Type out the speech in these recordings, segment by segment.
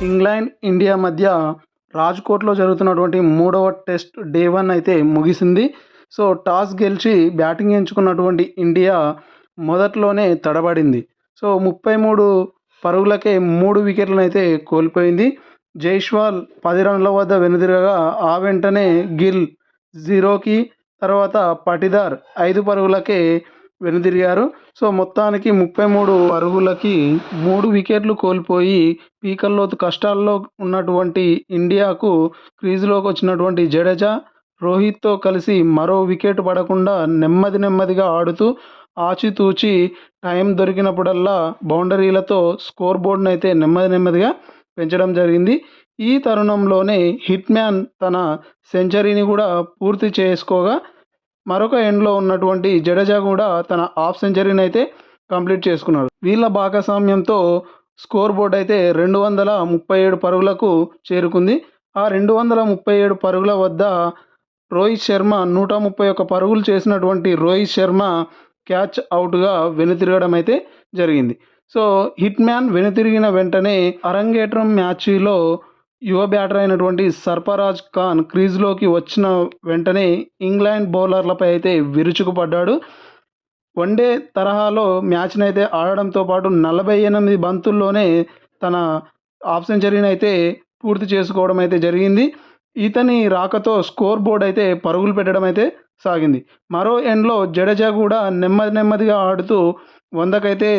England India మధ్య రాజ్కోట్లో జరుగుతున్నటువంటి మూడవ టెస్ట్ డే 1 అయితే ముగిసింది. సో టాస్ గెలిచి బ్యాటింగ్ ఎంచుకున్నటువంటి ఇండియా మొదట్లోనే తడబడింది. సో 33 పరుగులకే 3 వికెట్లనైతే కోల్పోయింది. జైస్వాల్ 10 రన్ల వద్ద వెనుదిరగగా ఆ వెంటనే గిల్ 0కి, తర్వాత పటిదార్ 5 పరుగులకే వెనుదిరిగారు. సో మొత్తానికి 33 పరుగులకి 3 వికెట్లు కోల్పోయి పీకల్లోతు కష్టాల్లో ఉన్నటువంటి ఇండియాకు క్రీజులోకి వచ్చినటువంటి జడేజా, రోహిత్తో కలిసి మరో వికెట్ పడకుండా నెమ్మదిగా ఆడుతూ ఆచితూచి టైం దొరికినప్పుడల్లా బౌండరీలతో స్కోర్ బోర్డునైతే నెమ్మదిగా పెంచడం జరిగింది. ఈ తరుణంలోనే హిట్ మ్యాన్ తన సెంచరీని కూడా పూర్తి చేసుకోగా మరొక ఎండ్లో ఉన్నటువంటి జడేజా కూడా తన హాఫ్ సెంచరీని అయితే కంప్లీట్ చేసుకున్నాడు. వీళ్ళ భాగస్వామ్యంతో స్కోర్ బోర్డ్ అయితే 237 పరుగులకు చేరుకుంది. ఆ 237 పరుగుల వద్ద రోహిత్ శర్మ 131 పరుగులు చేసినటువంటి రోహిత్ శర్మ క్యాచ్ అవుట్గా వెనుతిరగడం అయితే జరిగింది. సో హిట్ మ్యాన్ వెనుతిరిగిన వెంటనే అరంగేట్రం మ్యాచ్లో యువ బ్యాటర్ అయినటువంటి సర్ఫరాజ్ ఖాన్ క్రీజ్లోకి వచ్చిన వెంటనే ఇంగ్లాండ్ బౌలర్లపై అయితే విరుచుకుపడ్డాడు. వన్డే తరహాలో మ్యాచ్ని అయితే ఆడడంతో పాటు 48 బంతుల్లోనే తన హాఫ్ సెంచరీని అయితే పూర్తి చేసుకోవడం అయితే జరిగింది. ఇతని రాకతో స్కోర్ బోర్డ్ అయితే పరుగులు పెట్టడం అయితే సాగింది. మరో ఎండ్లో జడేజా కూడా నెమ్మదిగా ఆడుతూ 100కైతే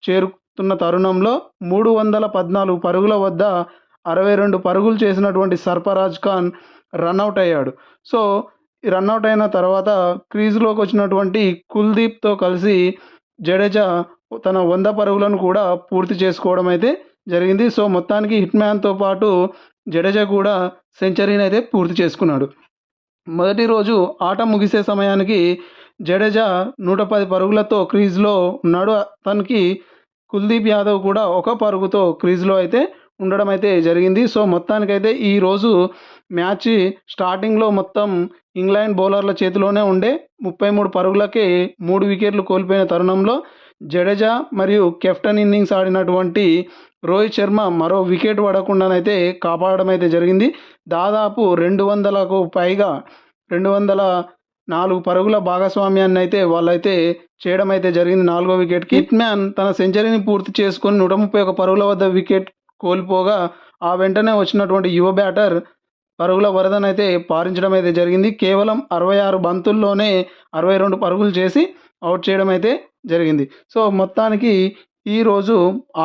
చేరుతున్న తరుణంలో 314 పరుగుల వద్ద 62 పరుగులు చేసినటువంటి సర్ఫరాజ్ ఖాన్ రన్అట్ అయ్యాడు. సో రన్అట్ అయిన తర్వాత క్రీజులోకి వచ్చినటువంటి కుల్దీప్తో కలిసి జడేజా తన 100 పరుగులను కూడా పూర్తి చేసుకోవడం అయితే జరిగింది. సో మొత్తానికి హిట్ మ్యాన్తో పాటు జడేజా కూడా సెంచరీని అయితే పూర్తి చేసుకున్నాడు. మొదటి రోజు ఆట ముగిసే సమయానికి జడేజా 110 పరుగులతో క్రీజ్లో ఉన్నాడు. అతనికి కుల్దీప్ యాదవ్ కూడా 1 పరుగుతో క్రీజ్లో అయితే ఉండడం అయితే జరిగింది. సో మొత్తానికైతే ఈరోజు మ్యాచ్ స్టార్టింగ్లో మొత్తం ఇంగ్లాండ్ బౌలర్ల చేతిలోనే ఉండే 33 పరుగులకే 3 వికెట్లు కోల్పోయిన తరుణంలో జడేజా మరియు కెప్టెన్ ఇన్నింగ్స్ ఆడినటువంటి రోహిత్ శర్మ మరో వికెట్ పడకుండానైతే కాపాడడం అయితే జరిగింది. దాదాపు 200కు పైగా 204 పరుగుల భాగస్వామ్యాన్ని అయితే వాళ్ళైతే చేయడం అయితే జరిగింది 4వ వికెట్కి. హిట్ మ్యాన్ తన సెంచరీని పూర్తి చేసుకొని 131 పరుగుల వద్ద వికెట్ కోల్పోగా ఆ వెంటనే వచ్చినటువంటి యువ బ్యాటర్ పరుగుల వరదనైతే పారించడం అయితే జరిగింది. కేవలం 66 బంతుల్లోనే 62 పరుగులు చేసి అవుట్ చేయడం అయితే జరిగింది. సో మొత్తానికి ఈరోజు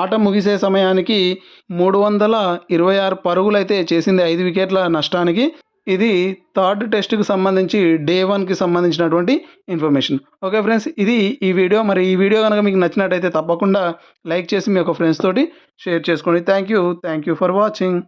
ఆట ముగిసే సమయానికి 326 పరుగులు అయితే చేసింది 5 వికెట్ల నష్టానికి. ఇది థర్డ్ టెస్ట్కి సంబంధించి డే 1కి సంబంధించినటువంటి ఇన్ఫర్మేషన్. ఓకే ఫ్రెండ్స్, ఇది ఈ వీడియో. మరి ఈ వీడియో కనుక మీకు నచ్చినట్టయితే తప్పకుండా లైక్ చేసి మీ యొక్క ఫ్రెండ్స్ తోటి షేర్ చేసుకోండి. Thank you for watching.